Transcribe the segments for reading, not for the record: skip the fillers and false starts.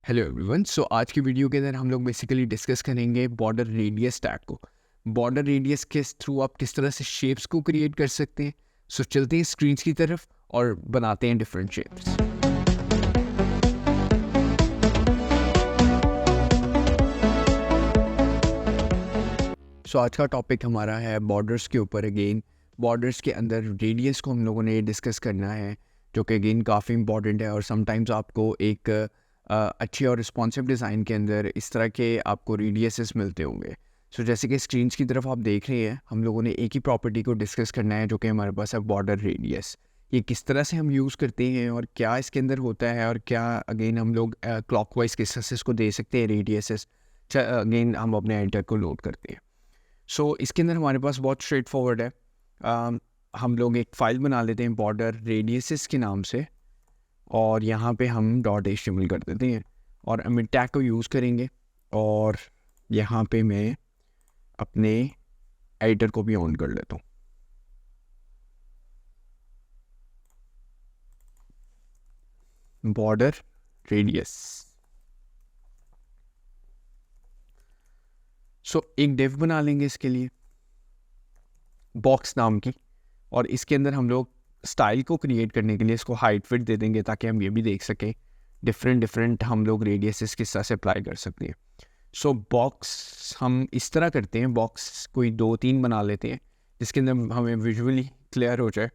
Hello everyone. सो आज की video के अंदर हम लोग बेसिकली डिस्कस करेंगे बॉर्डर रेडियस टैग को। बॉर्डर रेडियस के थ्रू आप किस तरह से शेप्स को क्रिएट कर सकते हैं। सो चलते हैं स्क्रीन की तरफ और बनाते हैं डिफरेंट शेप्स। सो आज का टॉपिक हमारा है बॉर्डर्स के ऊपर। अगेन बॉर्डर्स के अंदर रेडियस को हम लोगों ने डिस्कस करना है, जो कि अगेन काफ़ी इंपॉर्टेंट है। और समटाइम्स आपको एक अच्छी और रिस्पॉन्सिव डिज़ाइन के अंदर इस तरह के आपको रेडियसेस मिलते होंगे। सो जैसे कि स्क्रीन की तरफ आप देख रहे हैं, हम लोगों ने एक ही प्रॉपर्टी को डिस्कस करना है, जो कि हमारे पास है बॉर्डर रेडियस। ये किस तरह से हम यूज़ करते हैं और क्या इसके अंदर होता है, और क्या अगेन हम लोग क्लॉकवाइज किस तरह से इसको दे सकते हैं रेडियसेस। अगेन हम अपने एंटर को लोड करते हैं। सो इसके अंदर हमारे पास बहुत स्ट्रेट फॉरवर्ड है। हम लोग एक फ़ाइल बना लेते हैं बॉर्डर रेडियसेस के नाम से, और यहाँ पे हम .html कर देते हैं और हम टैग को यूज़ करेंगे। और यहाँ पे मैं अपने एडिटर को भी ऑन कर लेता हूँ। Border radius. सो एक डिव बना लेंगे इसके लिए, बॉक्स नाम की, और इसके अंदर हम लोग स्टाइल को क्रिएट करने के लिए इसको हाइट फिट दे देंगे, ताकि हम ये भी देख सकें डिफरेंट हम लोग रेडियसेस किस तरह से अप्लाई कर सकते हैं। सो बॉक्स हम इस तरह करते हैं, बॉक्स कोई 2-3 बना लेते हैं, जिसके अंदर हमें विजुअली क्लियर हो जाए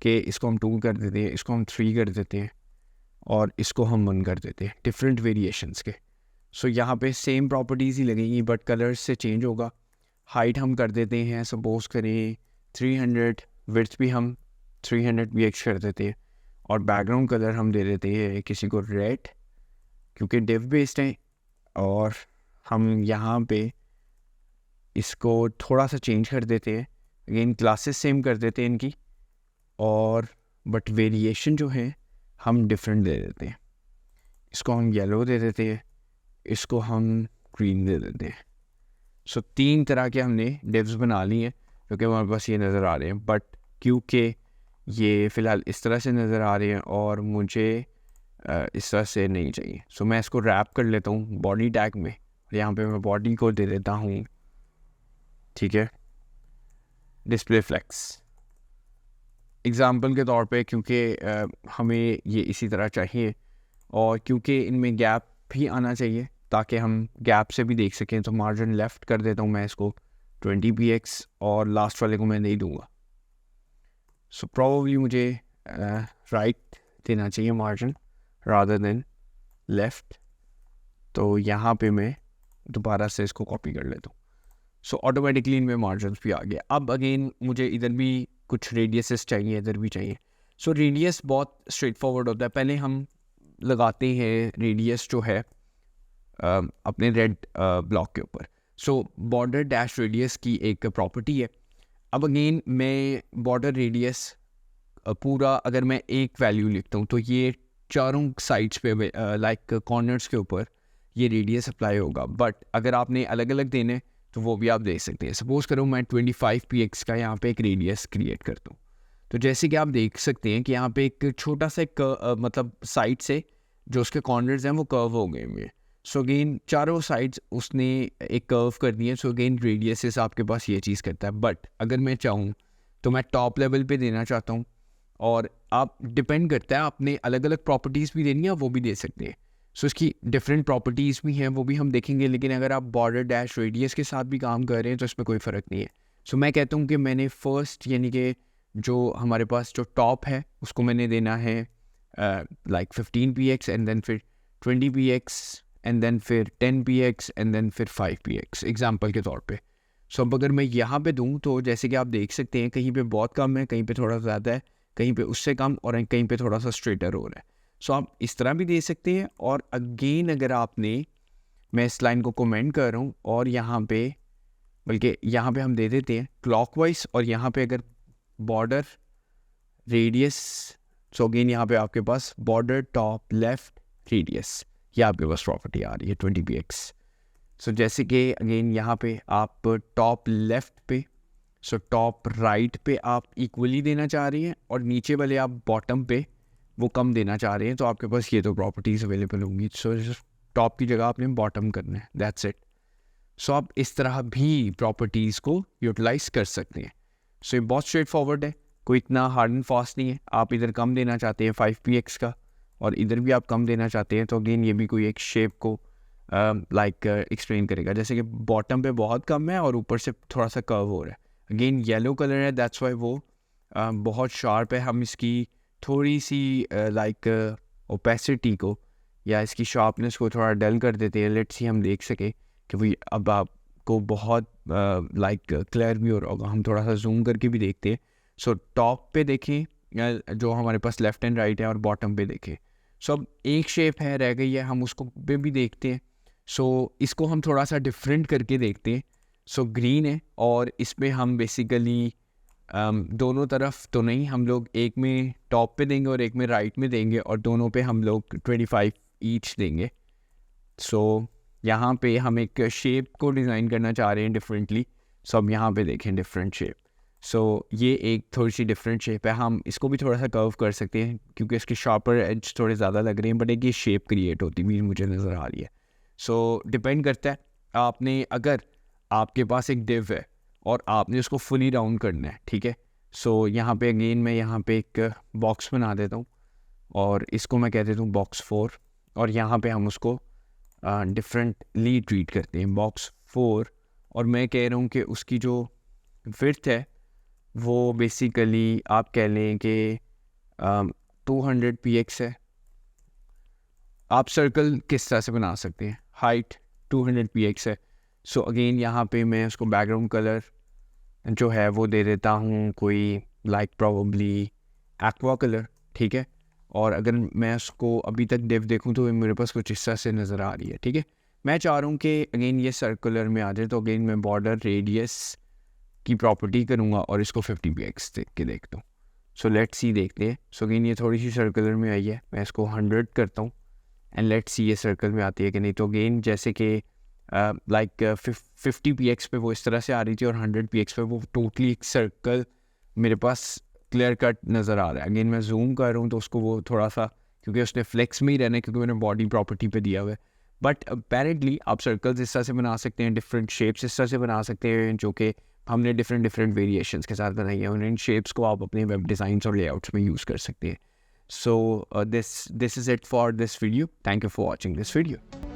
कि इसको हम 2 कर देते हैं, इसको हम 3 कर देते हैं, और इसको हम 1 कर देते हैं, डिफरेंट वेरिएशंस के। सो यहाँ पे सेम प्रॉपर्टीज़ ही लगेंगी, बट कलर्स से चेंज होगा। हाइट हम कर देते हैं, सपोज करें 300, विड्थ भी हम 300 px कर देते हैं, और बैकग्राउंड कलर हम दे देते हैं किसी को रेड, क्योंकि डिव बेस्ड है। और हम यहाँ पे इसको थोड़ा सा चेंज कर देते हैं, अगेन क्लासेस सेम कर देते हैं इनकी, और बट वेरिएशन जो है हम डिफरेंट दे देते हैं। इसको हम येलो दे देते हैं, इसको हम ग्रीन दे देते हैं। सो 3 तरह के हमने डिव्स बना ली हैं, क्योंकि हमारे पास ये नज़र आ रहे हैं, बट क्योंकि ये फ़िलहाल इस तरह से नज़र आ रहे हैं और मुझे इस तरह से नहीं चाहिए, सो मैं इसको रैप कर लेता हूँ बॉडी टैग में, और यहाँ पे मैं बॉडी को दे देता हूँ, ठीक है, डिस्प्ले फ्लेक्स एग्ज़ाम्पल के तौर पे, क्योंकि हमें ये इसी तरह चाहिए, और क्योंकि इनमें गैप भी आना चाहिए ताकि हम गैप से भी देख सकें। तो मार्जिन लेफ़्ट कर देता हूँ मैं इसको 20 px, और लास्ट वाले को मैं नहीं दूंगा। सो प्रोबेबली मुझे राइट देना चाहिए मार्जिन रादर देन लेफ़्ट। तो यहाँ पे मैं दोबारा से इसको कॉपी कर लेता हूँ। सो ऑटोमेटिकली इनमें मार्जिन भी आ गया। अब अगेन मुझे इधर भी कुछ रेडियसेस चाहिए, इधर भी चाहिए। सो रेडियस बहुत स्ट्रेट फॉरवर्ड होता है। पहले हम लगाते हैं रेडियस जो है अपने रेड ब्लॉक के ऊपर। सो बॉर्डर डैश रेडियस की एक प्रॉपर्टी है। अब अगेन मैं बॉर्डर रेडियस पूरा अगर मैं एक वैल्यू लिखता हूँ, तो ये चारों साइड्स पे लाइक कॉर्नर्स के ऊपर ये रेडियस अप्लाई होगा। बट अगर आपने अलग अलग देने तो वो भी आप दे सकते हैं। सपोज करो मैं 25 px का यहाँ पे एक रेडियस क्रिएट करता हूँ, तो जैसे कि आप देख सकते हैं कि यहाँ पे एक छोटा सा मतलब साइड से जो उसके कॉर्नर्स हैं वो कर्व हो गए हुए। सो अगेन चारों साइड्स उसने एक कर्व कर दिए। सो अगेन रेडियसेस आपके पास ये चीज़ करता है। बट अगर मैं चाहूँ तो मैं टॉप लेवल पे देना चाहता हूँ, और आप डिपेंड करता है आपने अलग अलग प्रॉपर्टीज़ भी देनी है, वो भी दे सकते हैं। सो इसकी डिफरेंट प्रॉपर्टीज़ भी हैं, वो भी हम देखेंगे। लेकिन अगर आप बॉर्डर डैश रेडियस के साथ भी काम कर रहे हैं तो इसमें कोई फ़र्क नहीं है। सो मैं कहता हूँ कि मैंने फर्स्ट यानी कि जो हमारे पास जो टॉप है उसको मैंने देना है लाइक 15 px, एंड देन फिर 20 px, एंड देन फिर 10 px, एंड देन फिर 5 px एग्जांपल के तौर पे। सो अब अगर मैं यहाँ पे दूँ तो जैसे कि आप देख सकते हैं कहीं पे बहुत कम है, कहीं पे थोड़ा ज़्यादा है, कहीं पे उससे कम, और कहीं पे थोड़ा सा स्ट्रेटर हो रहा है। सो आप इस तरह भी दे सकते हैं। और अगेन अगर आपने, मैं इस लाइन को कमेंट कर रहा हूँ, और यहाँ पे बल्कि यहाँ पे हम दे देते हैं क्लॉकवाइज, और यहाँ पे अगर बॉर्डर रेडियस, सो अगेन यहाँ पे आपके पास बॉर्डर टॉप लेफ्ट रेडियस, ये आपके पास प्रॉपर्टी आ रही है 20 px। सो जैसे कि अगेन यहाँ पे आप टॉप लेफ्ट पे, सो टॉप राइट पे आप इक्वली देना चाह रही हैं, और नीचे वाले आप बॉटम पे वो कम देना चाह रहे हैं, तो आपके पास ये दो प्रॉपर्टीज़ अवेलेबल होंगी। सो टॉप की जगह आपने बॉटम करना है, दैट्स इट। सो आप इस तरह भी प्रॉपर्टीज़ को यूटिलाइज कर सकते हैं। सो ये बहुत स्ट्रेट फॉरवर्ड है, कोई इतना हार्ड एंड फास्ट नहीं है। आप इधर कम देना चाहते हैं 5px का और इधर भी आप कम देना चाहते हैं, तो अगेन ये भी कोई एक शेप को एक्सप्लेन करेगा। जैसे कि बॉटम पे बहुत कम है और ऊपर से थोड़ा सा कर्व हो रहा है, अगेन येलो कलर है, दैट्स वाई वो बहुत शार्प है। हम इसकी थोड़ी सी ओपेसिटी को या इसकी शार्पनेस को थोड़ा डल कर देते हैं, लेट्स सी हम देख सके कि भाई अब आपको बहुत क्लियर भी हो रहा होगा। हम थोड़ा सा जूम करके भी देखते हैं। सो टॉप पे देखें या जो हमारे पास लेफ्ट एंड राइट है, और बॉटम पे देखें। सो अब एक शेप है रह गई है, हम उसको पे भी देखते हैं। सो इसको हम थोड़ा सा डिफरेंट करके देखते हैं। सो ग्रीन है और इसमें हम बेसिकली दोनों तरफ तो नहीं, हम लोग एक में टॉप पे देंगे और एक में राइट में देंगे, और दोनों पे हम लोग 25 ईच देंगे। सो यहाँ पे हम एक शेप को डिज़ाइन करना चाह रहे हैं डिफरेंटली। सो अब यहाँ पे देखें डिफरेंट शेप। सो ये एक थोड़ी सी डिफरेंट शेप है, हम इसको भी थोड़ा सा कर्व कर सकते हैं क्योंकि इसके शार्पर एज थोड़े ज़्यादा लग रहे हैं, बट एक ये शेप क्रिएट होती भी मुझे नज़र आ रही है। सो डिपेंड करता है आपने, अगर आपके पास एक डिव है और आपने उसको फुली राउंड करना है, ठीक है। सो यहाँ पे अगेन मैं यहाँ पे एक बॉक्स बना देता हूँ और इसको मैं कह देता हूँ बॉक्स 4, और यहाँ पे हम उसको डिफरेंटली ट्रीट करते हैं बॉक्स 4। और मैं कह रहा हूँ कि उसकी जो विड्थ है वो बेसिकली आप कह लें कि 200px है। आप सर्कल किस तरह से बना सकते हैं, हाइट 200px है। सो अगेन यहाँ पे मैं उसको बैकग्राउंड कलर जो है वो दे देता हूँ कोई प्रोबेबली एक्वा कलर, ठीक है। और अगर मैं उसको अभी तक डिव देखूँ तो मेरे पास कुछ इस तरह से नज़र आ रही है, ठीक है। मैं चाह रहा हूँ कि अगेन ये सर्कुलर में आ जाए, तो अगेन मैं बॉर्डर रेडियस की प्रॉपर्टी करूँगा और इसको 50px देख के देखता हूँ। सो लेट्स सी देखते हैं। सो अगेन ये थोड़ी सी सर्कुलर में आई है, मैं इसको 100 करता हूँ एंड लेट्स सी ये सर्कल में आती है कि नहीं। तो अगेन जैसे कि 50px पे वो इस तरह से आ रही थी और 100px पे वो टोटली एक सर्कल मेरे पास क्लियर कट नज़र आ रहा है। अगेन मैं जूम कर रहा हूँ तो उसको वो थोड़ा सा, क्योंकि उसने फ्लेक्स में ही रहना है क्योंकि मैंने बॉडी प्रॉपर्टी पे दिया हुआ है। बट अपेरेंटली आप सर्कल्स इस तरह से बना सकते हैं, डिफरेंट शेप्स इस तरह से बना सकते हैं जो कि हमने डिफरेंट वेरिएशंस के साथ बनाई है, और इन शेप्स को आप अपने वेब डिज़ाइंस और लेआउट्स में यूज़ कर सकते हैं। So this is it for this video. Thank you for watching this video.